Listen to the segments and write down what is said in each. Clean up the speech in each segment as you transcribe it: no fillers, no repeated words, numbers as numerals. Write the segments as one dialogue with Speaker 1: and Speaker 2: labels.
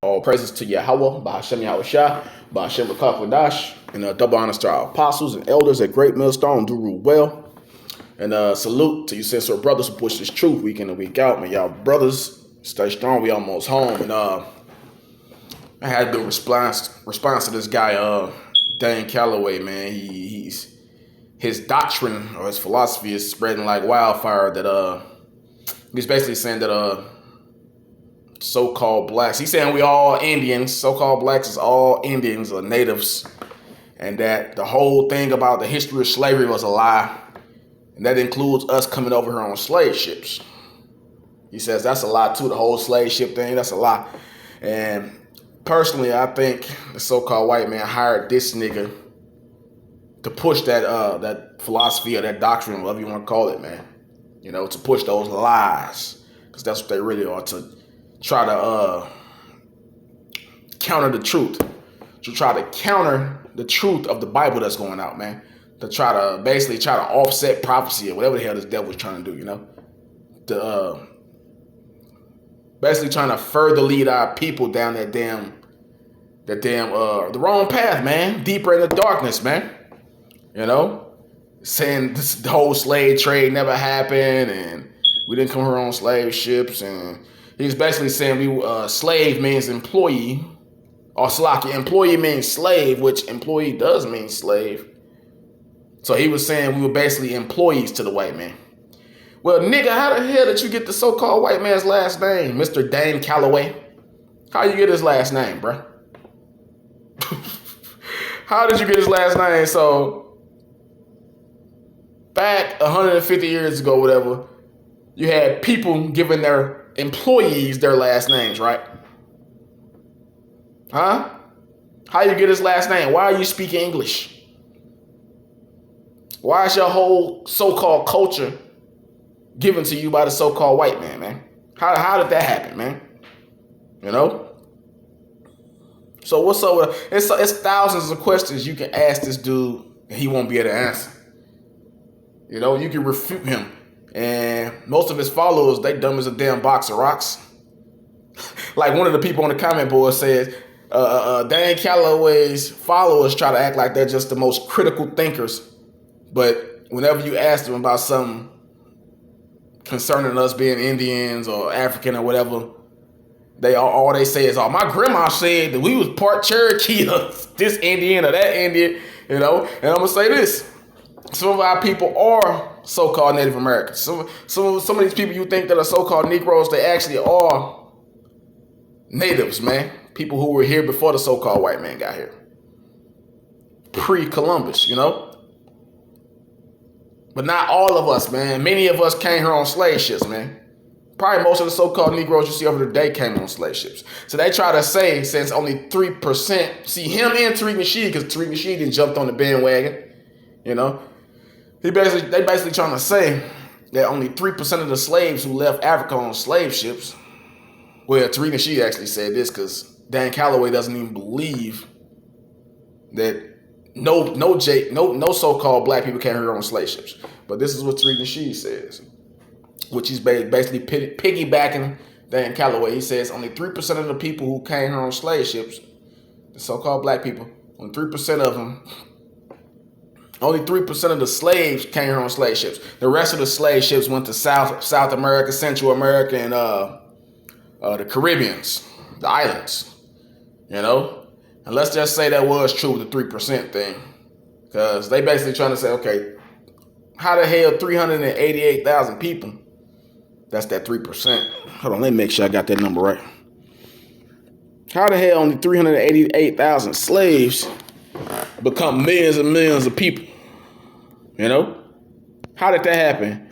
Speaker 1: All praises to Yahweh, Bahashem Yahushua, Bahashem Rakakwadash, and double honors to our apostles and elders at Great Millstone, do rule well. And salute to you sincere brothers who push this truth week in and week out. Man, y'all brothers, stay strong. We almost home. And I had a good response to this guy, Dane Calloway, man. His doctrine or his philosophy is spreading like wildfire. That he's basically saying that so-called blacks. He's saying we all Indians. So-called blacks is all Indians or natives. And that the whole thing about the history of slavery was a lie. And that includes us coming over here on slave ships. He says that's a lie too. The whole slave ship thing, that's a lie. And personally, I think the so-called white man hired this nigga to push that philosophy or that doctrine, whatever you want to call it, man. You know, to push those lies. Because that's what they really are, to try to counter the truth. To try to counter the truth of the Bible that's going out, man. To try to basically offset prophecy or whatever the hell this devil's trying to do, you know. To basically trying to further lead our people down the wrong path, man. Deeper in the darkness, man. You know, saying the whole slave trade never happened and we didn't come here on slave ships, and he's basically saying slave means employee, or Slaki, employee means slave, which employee does mean slave. So he was saying we were basically employees to the white man. Well, nigga, how the hell did you get the so-called white man's last name, Mr. Dane Calloway? How you get his last name, bruh? How did you get his last name? So back 150 years ago, whatever, you had people giving their employees their last names, right? Huh? How you get his last name? Why are you speaking English? Why is your whole so-called culture given to you by the so-called white man, man? How did that happen, man? You know? So what's up with it's thousands of questions you can ask this dude and he won't be able to answer. You know, you can refute him. And most of his followers, they dumb as a damn box of rocks. Like one of the people on the comment board says, Dan Calloway's followers try to act like they're just the most critical thinkers. But whenever you ask them about something concerning us being Indians or African or whatever, all they say is, "Oh, my grandma said that we was part Cherokee or this Indian or that Indian," you know. And I'm gonna say this: some of our people are so-called Native Americans. Some of these people you think that are so-called Negroes, they actually are natives, man. People who were here before the so-called white man got here, pre-Columbus, you know. But not all of us, man. Many of us came here on slave ships, man. Probably most of the so-called Negroes you see over the day came on slave ships. So they try to say, since only 3%, see him and Tariq Nasheed, because Tariq Nasheed didn't jump on the bandwagon, you know. They basically trying to say that only 3% of the slaves who left Africa on slave ships. Well, Tariq Nasheed actually said this because Dan Calloway doesn't even believe that no so-called black people came here on slave ships. But this is what Tariq Nasheed says, which he's basically piggybacking Dan Calloway. He says only 3% of the people who came here on slave ships, the so-called black people, only 3% of them, only 3% of the slaves came here on slave ships. The rest of the slave ships went to South America, Central America, and the Caribbeans, the islands, you know. And let's just say that was true with the 3% thing, because they basically trying to say, okay, how the hell 388,000 people? That's that 3%. Hold on, let me make sure I got that number right. How the hell only 388,000 slaves become millions and millions of people? You know? How did that happen?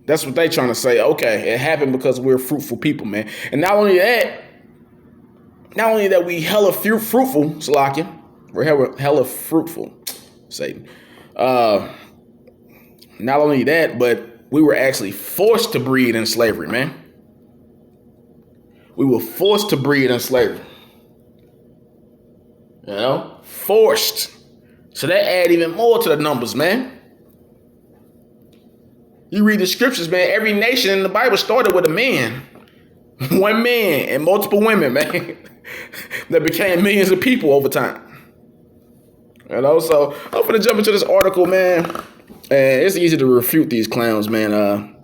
Speaker 1: That's what they trying to say. Okay, it happened because we're fruitful people, man. And not only that we hella fruitful, Salakia. We're hella fruitful, Satan. Not only that, but we were actually forced to breed in slavery, man. We were forced to breed in slavery. You know? Forced. So that add even more to the numbers, man. You read the scriptures, man. Every nation in the Bible started with a man. One man and multiple women, man, that became millions of people over time. You know, so I'm gonna jump into this article, man. And it's easy to refute these clowns, man. And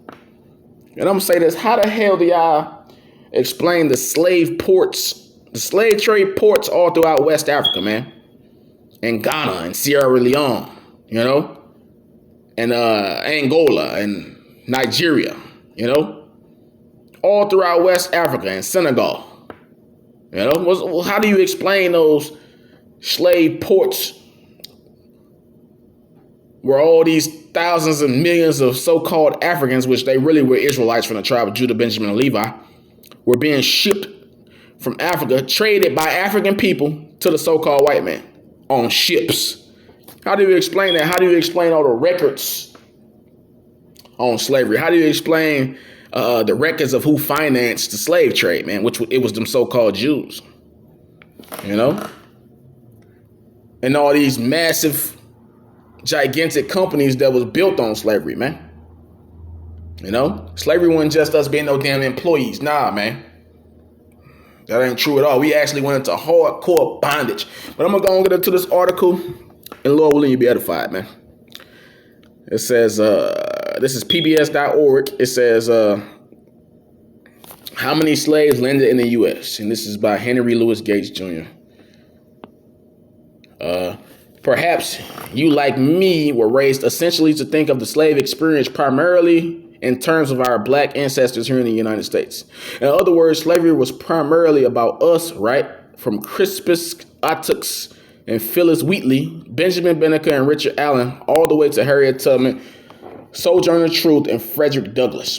Speaker 1: I'm gonna say this: how the hell do y'all explain the slave trade ports all throughout West Africa, man? And Ghana and Sierra Leone, you know, and Angola and Nigeria, you know, all throughout West Africa and Senegal. You know, how do you explain those slave ports where all these thousands and millions of so-called Africans, which they really were Israelites from the tribe of Judah, Benjamin, and Levi, were being shipped from Africa, traded by African people to the so-called white man on ships? How do you explain that? How do you explain all the records on slavery? How do you explain the records of who financed the slave trade, man, which it was them so-called Jews, you know? And all these massive, gigantic companies that was built on slavery, man. You know? Slavery wasn't just us being no damn employees. Nah, man. That ain't true at all. We actually went into hardcore bondage. But I'm going to go and get into this article, and Lord willing, you'll be edified, man. It says, this is pbs.org. It says, how many slaves landed in the U.S.? And this is by Henry Louis Gates Jr. Perhaps you, like me, were raised essentially to think of the slave experience primarily in terms of our black ancestors here in the United States. In other words, slavery was primarily about us, right? From Crispus Attucks and Phyllis Wheatley, Benjamin Banneker and Richard Allen, all the way to Harriet Tubman, Sojourner Truth, and Frederick Douglass.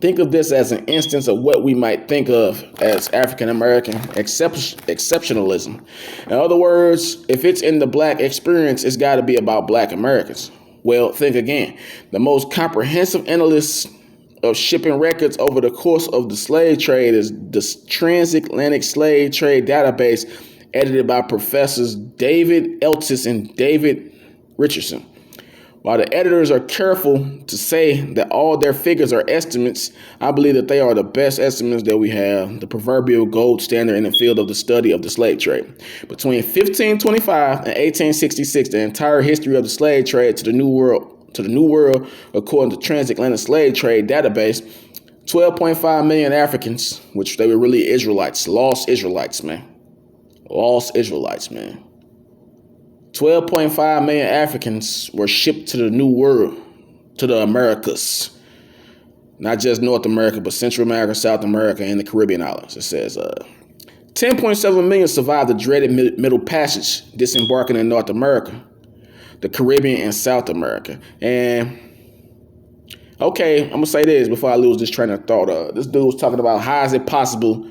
Speaker 1: Think of this as an instance of what we might think of as African-American exceptionalism. In other words, if it's in the black experience, it's got to be about black Americans. Well, think again. The most comprehensive analysis of shipping records over the course of the slave trade is the Transatlantic Slave Trade Database, edited by Professors David Eltis and David Richardson. While the editors are careful to say that all their figures are estimates, I believe that they are the best estimates that we have, the proverbial gold standard in the field of the study of the slave trade. Between 1525 and 1866, the entire history of the slave trade to the New World, according to Transatlantic Slave Trade Database, 12.5 million Africans, which they were really Israelites, lost Israelites, man. 12.5 million Africans were shipped to the New World, to the Americas. Not just North America, but Central America, South America, and the Caribbean islands. It says 10.7 million survived the dreaded Middle Passage, disembarking in North America, the Caribbean, and South America. And, okay, I'm going to say this before I lose this train of thought. This dude was talking about how is it possible.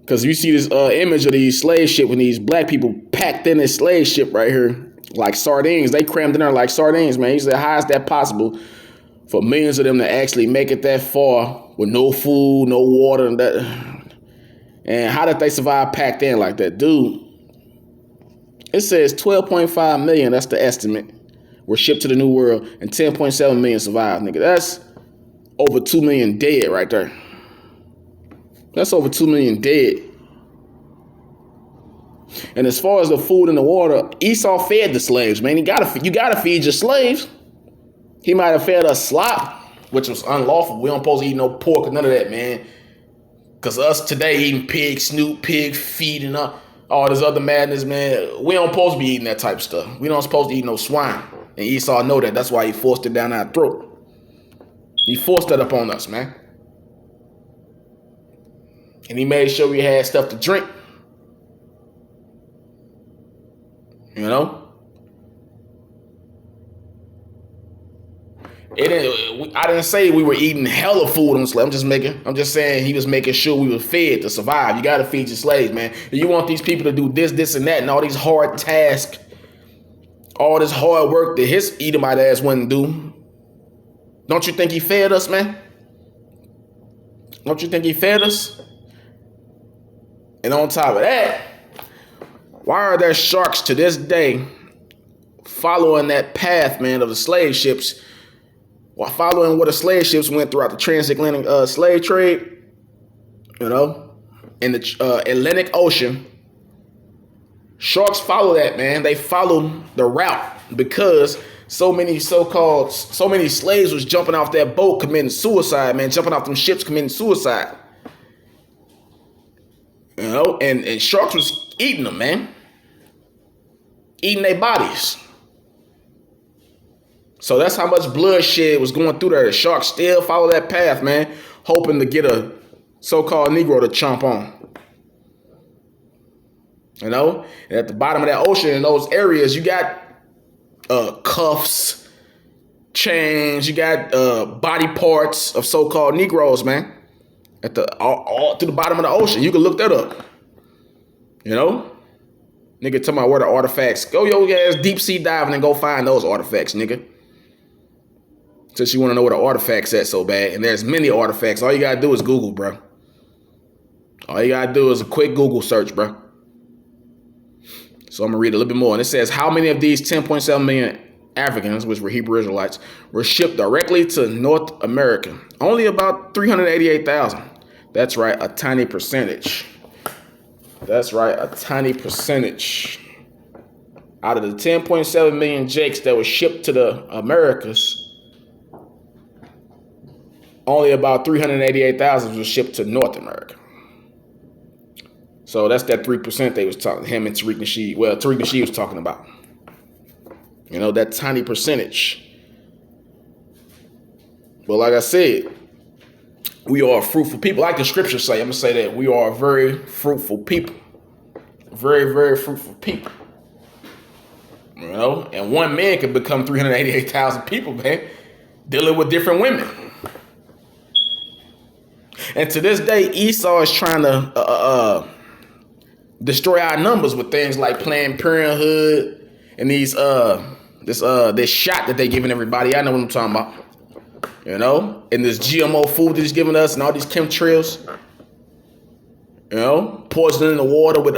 Speaker 1: Because you see this image of these slave ship when these black people packed in this slave ship right here like sardines. They crammed in there like sardines, man. He said, how is that possible for millions of them to actually make it that far with no food, no water, and that? And how did they survive packed in like that? Dude, it says 12.5 million, that's the estimate, were shipped to the New World, and 10.7 million survived, nigga. That's over 2 million dead right there. That's over 2 million dead. And as far as the food and the water, Esau fed the slaves, man. You gotta feed your slaves. He might have fed us slop, which was unlawful. We don't supposed to eat no pork or none of that, man. Because us today eating pig snoot, pig feet, and all this other madness, man. We don't supposed to be eating that type of stuff. We don't supposed to eat no swine. And Esau know that. That's why he forced it down our throat. He forced that upon us, man. And he made sure we had stuff to drink. You know? I didn't say we were eating hella food on slaves. I'm just saying he was making sure we were fed to survive. You got to feed your slaves, man. You want these people to do this, and that, and all these hard tasks, all this hard work that his Edomite ass wouldn't do. Don't you think he fed us, man? Don't you think he fed us? And on top of that, why are there sharks to this day following that path, man, of the slave ships, while following what the slave ships went throughout the transatlantic slave trade? You know, in the Atlantic Ocean, sharks follow that, man. They follow the route because so many slaves was jumping off that boat committing suicide, man, jumping off them ships committing suicide. You know, and sharks was eating them, man. Eating their bodies. So that's how much bloodshed was going through there. The sharks still follow that path, man, hoping to get a so-called Negro to chomp on. You know, and at the bottom of that ocean in those areas, you got cuffs, chains, you got body parts of so-called Negroes, man. At the all to the bottom of the ocean. You can look that up. You know? Nigga talking about where the artifacts. Go your ass deep sea diving and go find those artifacts, nigga. Since you want to know where the artifacts at so bad. And there's many artifacts. All you gotta do is Google, bro. All you gotta do is a quick Google search, bro. So I'm gonna read a little bit more. And it says, how many of these 10.7 million Africans, which were Hebrew Israelites, were shipped directly to North America? Only about 388,000. That's right, a tiny percentage. That's right, a tiny percentage. Out of the 10.7 million Jakes that were shipped to the Americas, only about 388,000 was shipped to North America. So that's that 3% they was talking, him and Tariq Nasheed. Well, Tariq Nasheed was talking about. You know, that tiny percentage. But like I said, we are fruitful people. Like the scriptures say, I'm going to say that we are very fruitful people. Very, very fruitful people. You know, and one man can become 388,000 people, man, dealing with different women. And to this day, Esau is trying to destroy our numbers with things like Planned Parenthood and these this shot that they giving everybody. I know what I'm talking about. You know, and this GMO food that he's giving us and all these chemtrails. You know, poisoning the water with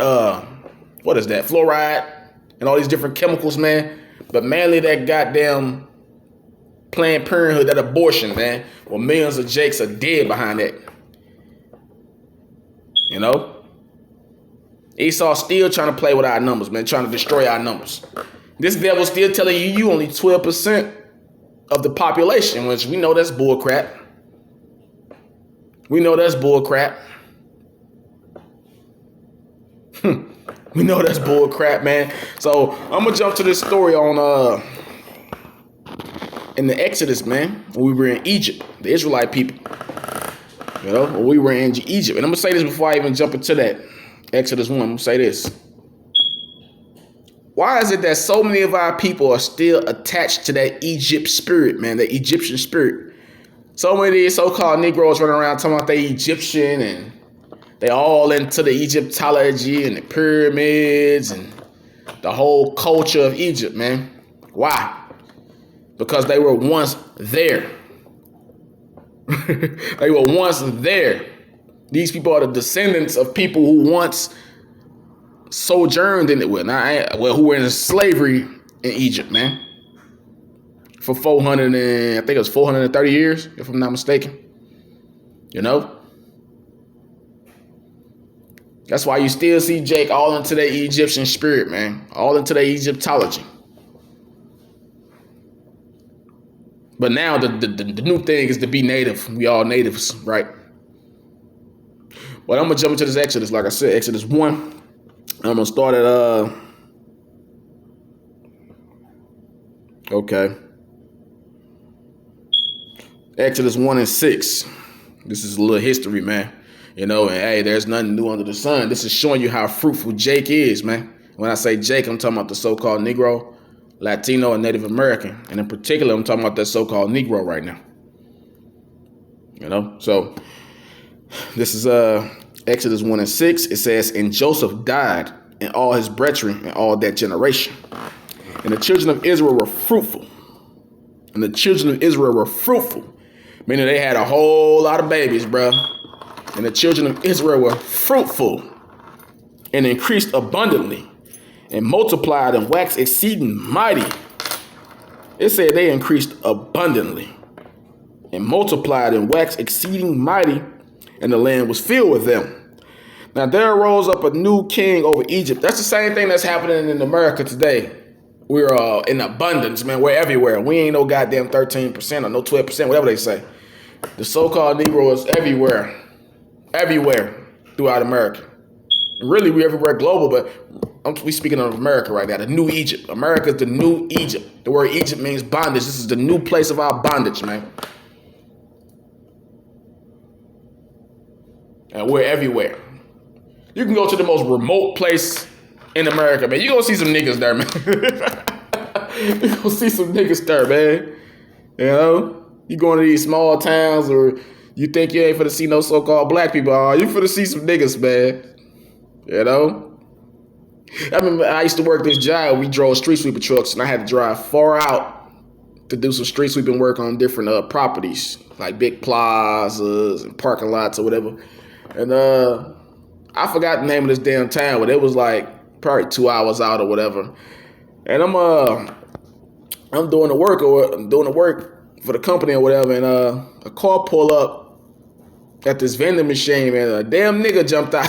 Speaker 1: what is that? Fluoride and all these different chemicals, man. But mainly that goddamn Planned Parenthood, that abortion, man. Well, millions of Jakes are dead behind that. You know? Esau still trying to play with our numbers, man. Trying to destroy our numbers. This devil still telling you only 12% of the population, which we know that's bull crap. We know that's bull crap. We know that's bull crap, man. So I'm gonna jump to this story on in the Exodus, man. When we were in Egypt, the Israelite people. You know, when we were in Egypt. And I'm gonna say this before I even jump into that. Exodus 1, I'm gonna say this. Why is it that so many of our people are still attached to that Egypt spirit, man, the Egyptian spirit? So many of these so-called Negroes running around talking about they Egyptian and they all into the Egyptology and the pyramids and the whole culture of Egypt, man. Why? Because they were once there. They were once there. These people are the descendants of people who once sojourned in it, who were in slavery in Egypt, man, for 430 years, if I'm not mistaken. You know, that's why you still see Jake all into the Egyptian spirit, man, all into the Egyptology. But now the new thing is to be native. We all natives, right? But I'm gonna jump into this Exodus, like I said, Exodus 1. I'm gonna start at Exodus 1 and 6. This is a little history, man. You know, and hey, there's nothing new under the sun. This is showing you how fruitful Jake is, man. When I say Jake, I'm talking about the so-called Negro, Latino, and Native American. And in particular, I'm talking about that so-called Negro right now. You know, so this is Exodus 1 and 6. It says, and Joseph died, and all his brethren, and all that generation. And the children of Israel were fruitful. And the children of Israel were fruitful. Meaning they had a whole lot of babies, bro. And the children of Israel were fruitful and increased abundantly and multiplied and waxed exceeding mighty. It said they increased abundantly and multiplied and waxed exceeding mighty, and the land was filled with them. Now there arose up a new king over Egypt. That's the same thing that's happening in America today. We're in abundance, man. We're everywhere. We ain't no goddamn 13% or no 12%, whatever they say. The so-called Negro is everywhere throughout America. And really, we're everywhere global, but we speaking of America right now, the new Egypt. America is the new Egypt. The word Egypt means bondage. This is the new place of our bondage, man. And we're everywhere. You can go to the most remote place in America, man. You're going to see some niggas there, man. You're going to see some niggas there, man. You know? You going to these small towns or you think you ain't finna see no so-called black people. Oh, you finna see some niggas, man. You know? I remember I used to work this job. We drove street sweeper trucks, and I had to drive far out to do some street sweeping work on different properties, like big plazas and parking lots or whatever. And I forgot the name of this damn town, but it was like probably 2 hours out or whatever. And I'm doing the work for the company or whatever, and a car pull up at this vending machine, and a damn nigga jumped out.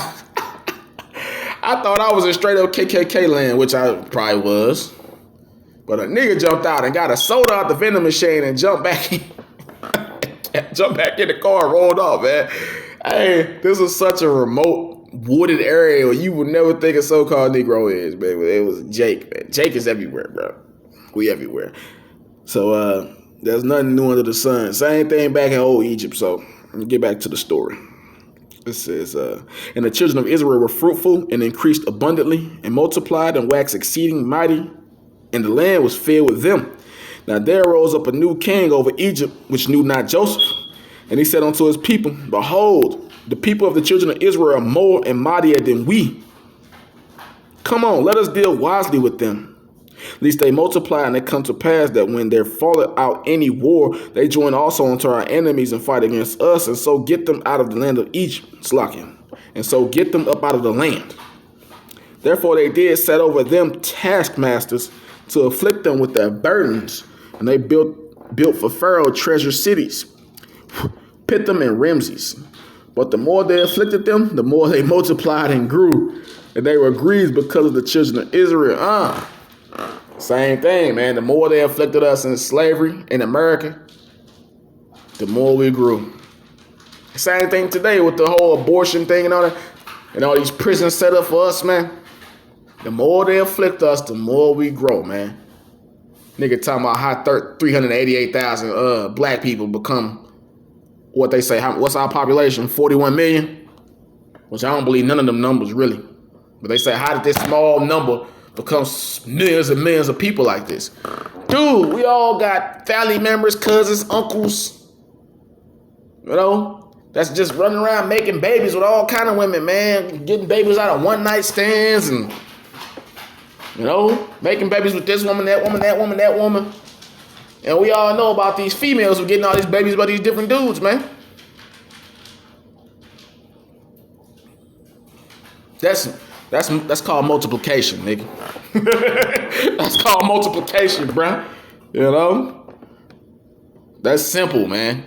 Speaker 1: I thought I was in straight up KKK land, which I probably was. But a nigga jumped out and got a soda out the vending machine and jumped back in. Jumped back in the car and rolled off, man. Hey, this is such a remote, wooded area where you would never think a so-called Negro is, man. It was Jake, man. Jake is everywhere, bro. We everywhere. So, there's nothing new under the sun. Same thing back in old Egypt. So, let me get back to the story. It says, and the children of Israel were fruitful and increased abundantly and multiplied and waxed exceeding mighty, and the land was filled with them. Now there arose up a new king over Egypt, which knew not Joseph. And he said unto his people, behold, the people of the children of Israel are more and mightier than we. Come on, let us deal wisely with them, lest they multiply, and it come to pass that when there falleth out any war, they join also unto our enemies and fight against us, and so get them out of the land of Egypt, and so get them up out of the land. Therefore they did set over them taskmasters to afflict them with their burdens, and they built for Pharaoh treasure cities, Pithom and Ramses. But the more they afflicted them, the more they multiplied and grew, and they were grieved because of the children of Israel. Same thing, man. The more they afflicted us in slavery in America, the more we grew. Same thing today with the whole abortion thing and all that, and all these prisons set up for us, man. The more they afflict us, the more we grow, man. Nigga talking about how 388,000 black people become what they say. What's our population? 41 million? Which I don't believe none of them numbers really. But they say, how did this small number become millions and millions of people like this? Dude, we all got family members, cousins, uncles, you know, that's just running around making babies with all kind of women, man. Getting babies out of one night stands and, you know, making babies with this woman, that woman, that woman, that woman. And we all know about these females who are getting all these babies by these different dudes, man. That's called multiplication, nigga. That's called multiplication, bruh. You know? That's simple, man.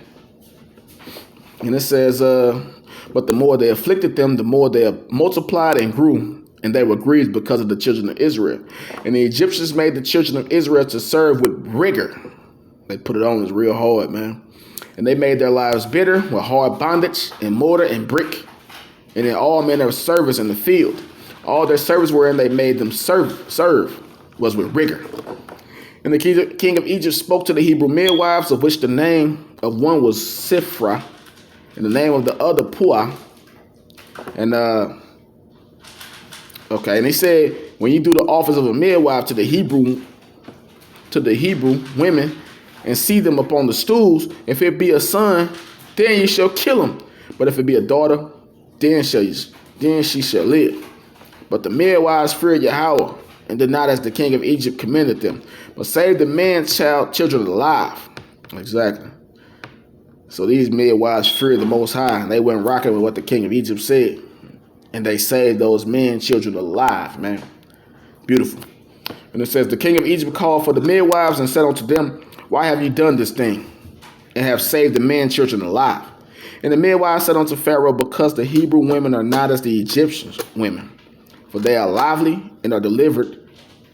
Speaker 1: And it says, but the more they afflicted them, the more they multiplied and grew, and they were grieved because of the children of Israel. And the Egyptians made the children of Israel to serve with rigor. They put it on as real hard, man. And they made their lives bitter with hard bondage and mortar and brick, and in all manner of service in the field. All their service wherein they made them serve was with rigor. And the king of Egypt spoke to the Hebrew midwives, of which the name of one was Sifra, and the name of the other Puah. And and he said, when you do the office of a midwife to the Hebrew women, and see them upon the stools, if it be a son, then you shall kill him. But if it be a daughter, then she shall live. But the midwives feared Yahweh, and did not as the king of Egypt commanded them, but saved the children alive. Exactly. So these midwives feared the Most High, and they went rocking with what the king of Egypt said. And they saved those children alive, man. Beautiful. And it says, the king of Egypt called for the midwives and said unto them, why have you done this thing, and have saved the children alive? And the midwives said unto Pharaoh, because the Hebrew women are not as the Egyptian women, for they are lively and are delivered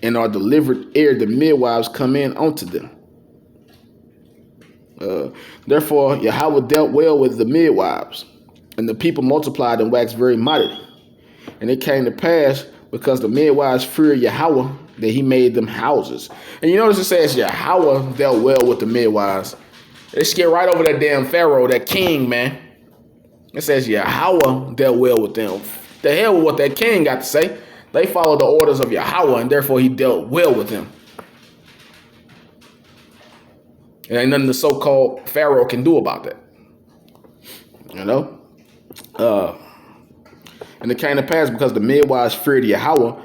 Speaker 1: ere the midwives come in unto them. Therefore Yahweh dealt well with the midwives, and the people multiplied and waxed very mightily. And it came to pass, because the midwives feared Yahweh, that he made them houses. And you notice it says Yahweh dealt well with the midwives. They skip right over that damn Pharaoh, that king, man. It says Yahweh dealt well with them. The hell with what that king got to say. They followed the orders of Yahweh, and therefore he dealt well with them. And ain't nothing the so-called Pharaoh can do about that. You know? And it came to pass, because the midwives feared Yahweh,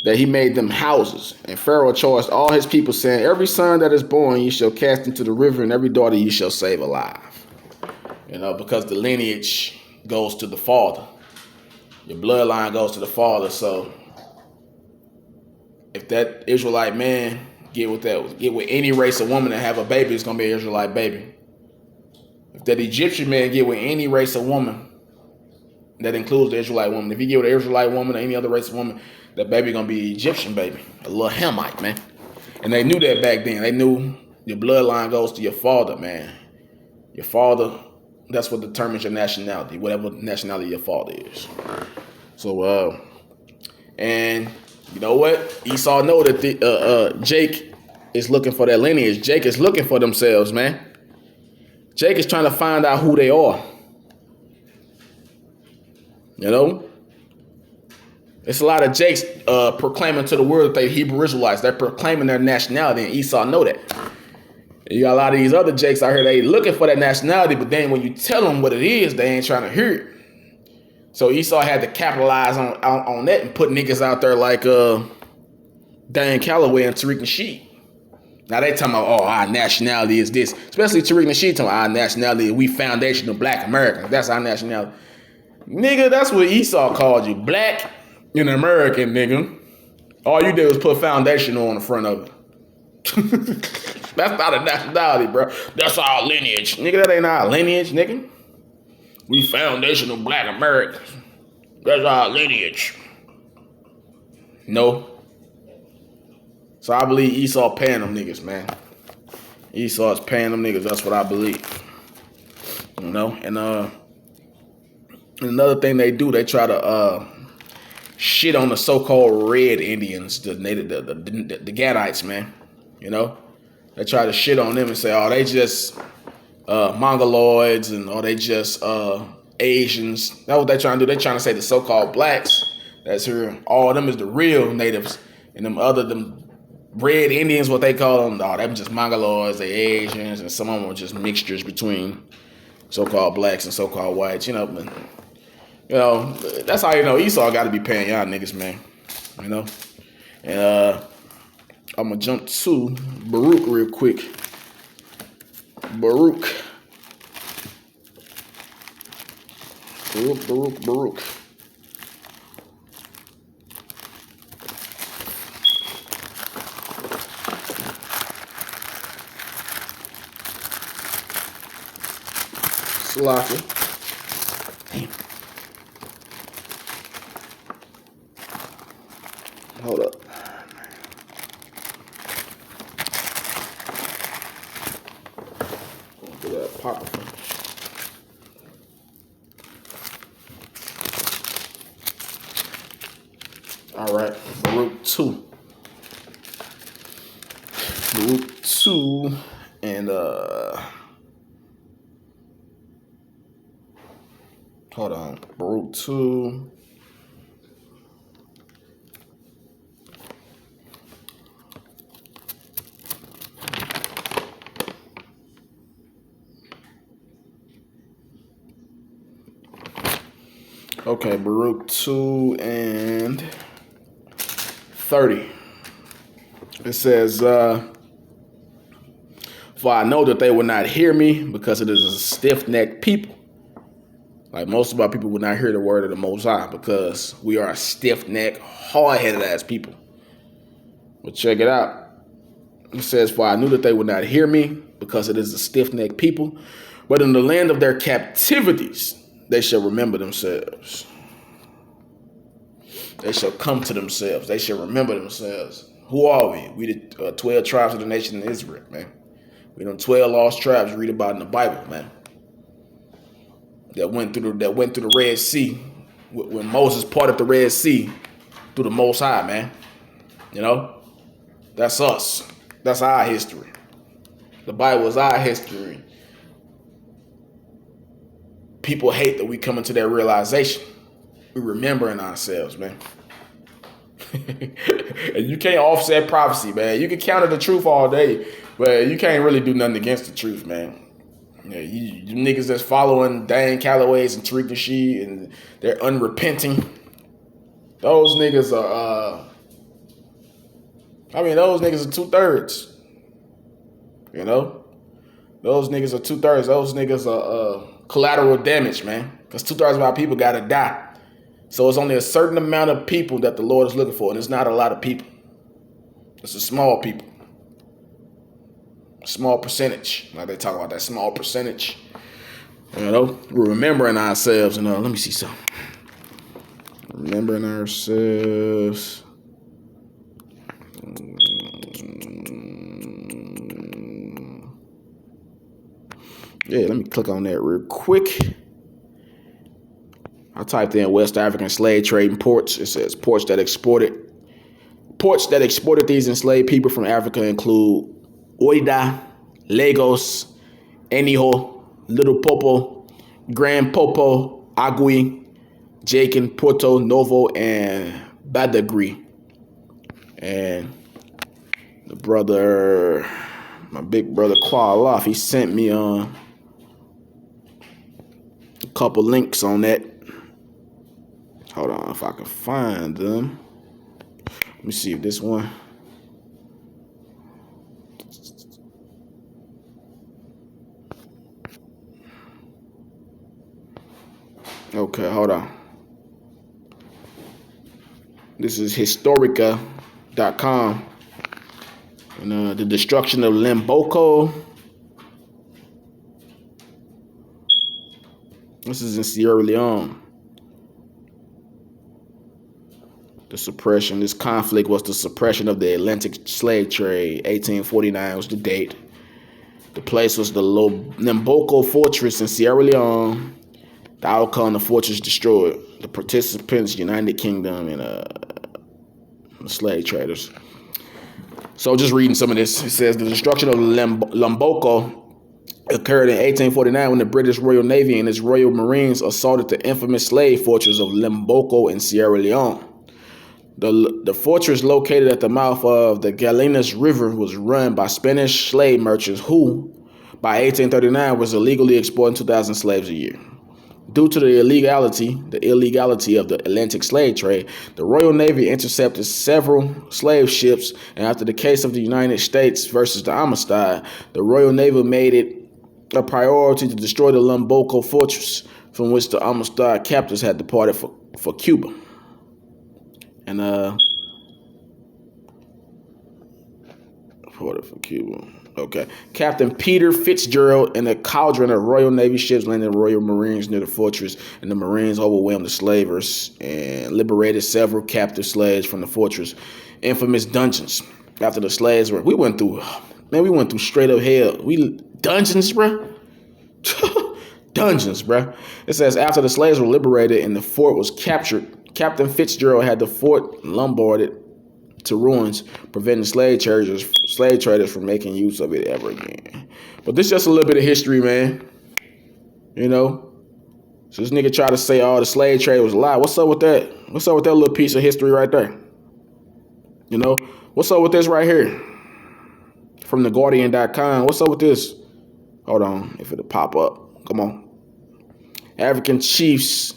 Speaker 1: that he made them houses. And Pharaoh charged all his people, saying, every son that is born ye shall cast into the river, and every daughter ye shall save alive. You know, because the lineage goes to the father. Your bloodline goes to the father. So if that Israelite man get with any race of woman and have a baby, it's gonna be an Israelite baby. If that Egyptian man get with any race of woman, that includes the Israelite woman. If you get with an Israelite woman or any other race of woman, that baby gonna be an Egyptian baby, a little Hamite, man. And they knew that back then. They knew your bloodline goes to your father, man. Your father, that's what determines your nationality, whatever nationality your father is. So, and you know what? Esau know that Jake is looking for that lineage. Jake is looking for themselves, man. Jake is trying to find out who they are. You know? It's a lot of Jakes proclaiming to the world that they Hebrew Israelites. They're proclaiming their nationality, and Esau know that. You got a lot of these other Jakes out here, they looking for that nationality, but then when you tell them what it is, they ain't trying to hear it. So Esau had to capitalize on that and put niggas out there like Dane, Calloway, and Tariq Nasheed. Now they talking about, oh, our nationality is this. Especially Tariq Nasheed talking about our nationality, we foundational black Americans. That's our nationality. Nigga, that's what Esau called you. Black and American, nigga. All you did was put foundational on the front of it. That's not a nationality, bro. That's our lineage. Nigga, that ain't our lineage, nigga. We foundational black Americans. That's our lineage. No. So I believe Esau paying them niggas, man. Esau's paying them niggas. That's what I believe. You know? And another thing they do, they try to shit on the so-called red Indians, the Gadites, man. You know? They try to shit on them and say, oh, they just Mongoloids, and or they just Asians. That's what they trying to do. They trying to say the so-called blacks that's here, all of them is the real natives, and them red Indians, what they call them, oh, them just Mongoloids, they Asians, and some of them are just mixtures between so-called blacks and so-called whites. You know, but, you know, that's how you know Esau got to be paying y'all niggas, man. You know, and I'm gonna jump to Baruch real quick. Baruch. Sloppy. Damn. Hold up. Look at that pocket. All right, Baruch 2. Baruch 2 and hold on. Baruch 2. Okay, Baruch 2 and 30. It says, for I know that they will not hear me, because it is a stiff-necked people. Like most of our people will not hear the word of the Most High, because we are a stiff-necked, hard-headed ass people. But check it out. It says, for I knew that they would not hear me, because it is a stiff-necked people. But in the land of their captivities, they shall remember themselves. They shall come to themselves. They shall remember themselves. Who are we? We the 12 tribes of the nation of Israel, man. We them 12 lost tribes you read about in the Bible, man. That went through the Red Sea when Moses parted the Red Sea through the Most High, man. You know, that's us. That's our history. The Bible is our history. People hate that we come into that realization. We're remembering ourselves, man. And you can't offset prophecy, man. You can counter the truth all day, but you can't really do nothing against the truth, man. Yeah, you niggas that's following Dane, Calloway's and Tariq Nasheed and they're unrepenting. Those niggas are, those niggas are 2/3. You know? Those niggas are 2/3. Those niggas are collateral damage, man. Because 2/3 of our people gotta die. So it's only a certain amount of people that the Lord is looking for, and it's not a lot of people. It's a small people. Small percentage. Like they talk about that small percentage. You know, we're remembering ourselves. And let me see something. Remembering ourselves. Yeah, let me click on that real quick. I typed in West African slave trade and ports. It says ports that exported these enslaved people from Africa include Oida, Lagos, Eniho, Little Popo, Grand Popo, Agui, Jakin, Porto Novo, and Badagry. And my big brother Qualaf, he sent me a couple links on that. Hold on, if I can find them. Let me see if this one. Okay, hold on. This is Historica.com. And the destruction of Limboko. This is in Sierra Leone. This conflict was the suppression of the Atlantic slave trade. 1849 was the date. The place was the Limboko Fortress in Sierra Leone. The outcome, the fortress destroyed. The participants, United Kingdom, and the slave traders. So just reading some of this, it says the destruction of Limboko occurred in 1849 when the British Royal Navy and its Royal Marines assaulted the infamous slave fortress of Limboko in Sierra Leone. The fortress, located at the mouth of the Galenas River, was run by Spanish slave merchants who, by 1839, was illegally exporting 2,000 slaves a year. Due to the illegality of the Atlantic slave trade, the Royal Navy intercepted several slave ships, and after the case of the United States versus the Amistad, the Royal Navy made it a priority to destroy the Limboko fortress, from which the Amistad captors had departed for Cuba. And for Cuba. Okay. Captain Peter Fitzgerald and a cauldron of Royal Navy ships landed Royal Marines near the fortress, and the Marines overwhelmed the slavers and liberated several captive slaves from the fortress. Infamous dungeons. After the slaves we went through straight up hell. Dungeons, bro. Dungeons, bro. It says after the slaves were liberated and the fort was captured, Captain Fitzgerald had the fort lombarded to ruins, preventing slave traders from making use of it ever again. But this is just a little bit of history, man. You know? So this nigga tried to say, the slave trade was a lie. What's up with that? What's up with that little piece of history right there? You know? What's up with this right here? From theguardian.com. What's up with this? Hold on, if it'll pop up. Come on. African chiefs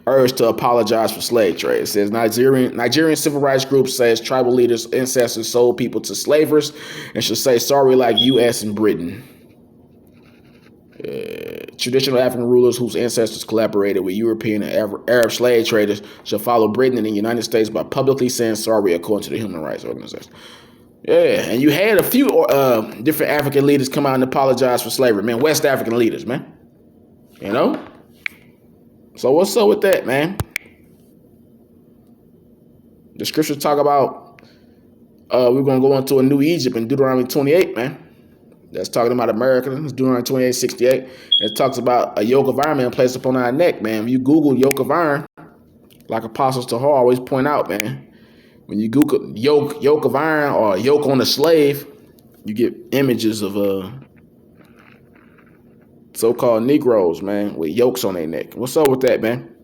Speaker 1: urged to apologize for slave trade. It says Nigerian civil rights group says tribal leaders' ancestors sold people to slavers and should say sorry like U.S. and Britain. Traditional African rulers whose ancestors collaborated with European and Arab slave traders should follow Britain and the United States by publicly saying sorry, according to the Human Rights Organization. Yeah, and you had a few different African leaders come out and apologize for slavery, man. West African leaders, man. You know? So what's up with that, man? The scriptures talk about we're going to go into a new Egypt in Deuteronomy 28, man. That's talking about America. It's Deuteronomy 28:68. It talks about a yoke of iron being placed upon our neck, man. When you Google yoke of iron, like Apostles Tahar always point out, man, when you Google yoke of iron or yoke on a slave, you get images of so-called Negroes, man, with yokes on their neck. What's up with that, man?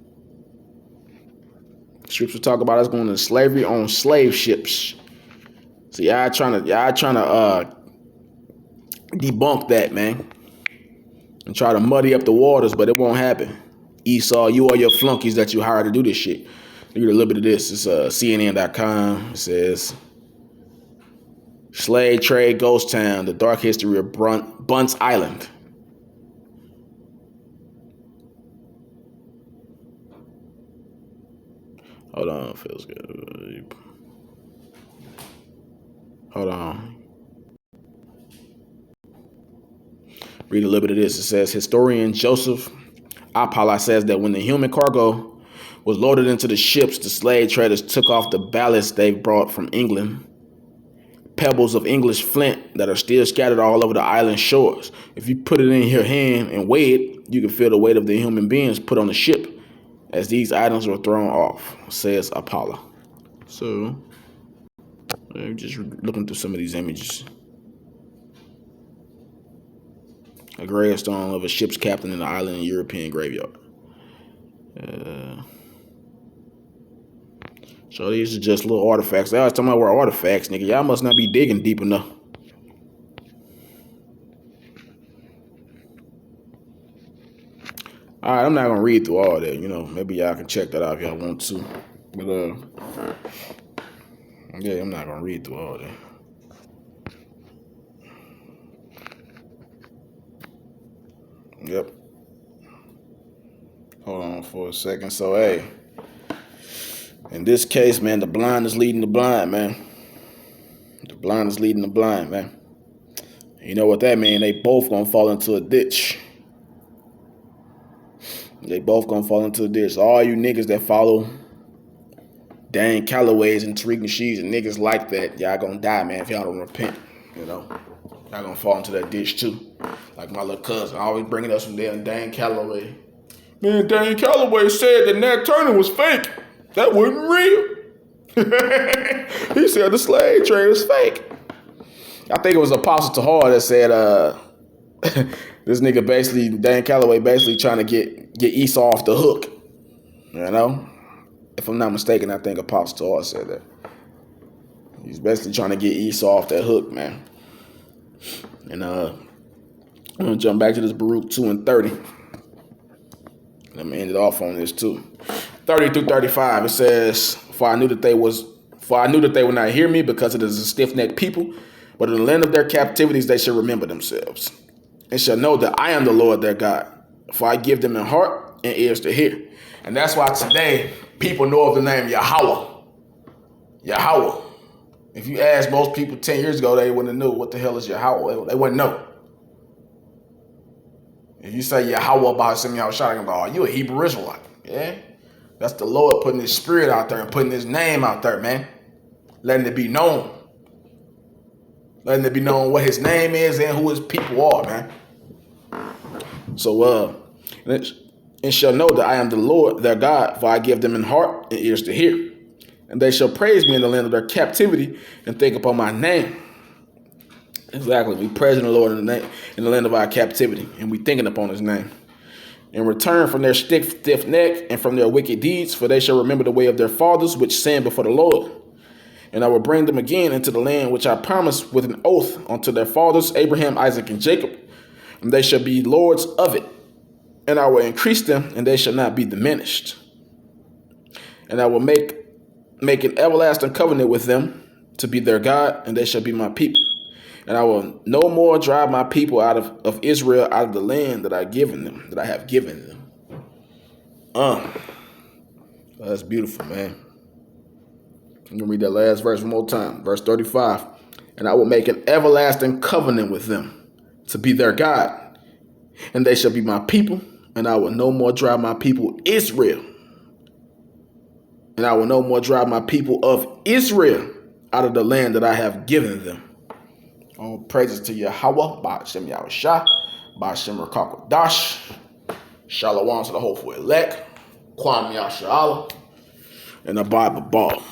Speaker 1: Scripture talk about us going into slavery on slave ships. So y'all trying to debunk that, man, and try to muddy up the waters, but it won't happen. Esau, you are your flunkies that you hired to do this shit. Look at a little bit of this. It's CNN.com. It says, slave trade ghost town, the dark history of Bunce Island. Hold on, feels good. Hold on. Read a little bit of this. It says, historian Joseph Apala says that when the human cargo was loaded into the ships, the slave traders took off the ballast they brought from England, pebbles of English flint that are still scattered all over the island shores. If you put it in your hand and weigh it, you can feel the weight of the human beings put on the ship as these items were thrown off, says Apala. So, I'm just looking through some of these images. A gravestone of a ship's captain in the island European graveyard. So these are just little artifacts. They always talking about where artifacts, nigga. Y'all must not be digging deep enough. All right, I'm not gonna read through all that. You know, maybe y'all can check that out if y'all want to. But yeah, I'm not gonna read through all that. Yep. Hold on for a second. So, hey, in this case, man, the blind is leading the blind, man. The blind is leading the blind, man. You know what that means? They both gonna fall into a ditch. They both gonna fall into a ditch. So all you niggas that follow Dane, Calloways, and Tariq Nasheeds and niggas like that, y'all gonna die, man, if y'all don't repent. You know, y'all gonna fall into that ditch too. Like my little cousin, always bringing us from there, Dane Calloway. Man, Dane Calloway said that Nat Turner was fake. That wasn't real. He said the slave trade was fake. I think it was Apostle Tahar that said this nigga basically, Dane Calloway basically trying to get Esau off the hook. You know? If I'm not mistaken, I think Apostle Tahar said that. He's basically trying to get Esau off that hook, man. And I'm gonna jump back to this Baruch 2 and 30. Let me end it off on this too. 30 through 35. It says, For I knew that they would not hear me, because it is a stiff-necked people, but in the land of their captivities they shall remember themselves, and shall know that I am the Lord their God. For I give them a heart and ears to hear. And that's why today people know of the name Yahweh. Yahweh. If you ask most people 10 years ago, they wouldn't have knew what the hell is Yahweh. They wouldn't know. If you say Yahweh about Hashem Yahweh, shouting about, oh, you a Hebrew Israelite. Yeah? That's the Lord putting his spirit out there and putting his name out there, man. Letting it be known. Letting it be known what his name is and who his people are, man. So, and shall know that I am the Lord their God, for I give them an heart and ears to hear. And they shall praise me in the land of their captivity and think upon my name. Exactly. We praising the Lord in the land of our captivity, and we thinking upon his name. In return from their stiff neck and from their wicked deeds, for they shall remember the way of their fathers, which sinned before the Lord. And I will bring them again into the land which I promised with an oath unto their fathers, Abraham, Isaac, and Jacob. And they shall be lords of it. And I will increase them, and they shall not be diminished. And I will make an everlasting covenant with them to be their God, and they shall be my people. And I will no more drive my people out of Israel out of the land that I have given them. That's beautiful, man. I'm going to read that last verse one more time. Verse 35. And I will make an everlasting covenant with them to be their God. And they shall be my people. And I will no more drive my people Israel. And I will no more drive my people of Israel out of the land that I have given them. All praises to Yahweh, Ba'ashem Yahushua, Ba'ashem Rakakwadash, Shalom to the hopeful elect, Kwam Yashala, and the Bible Ball.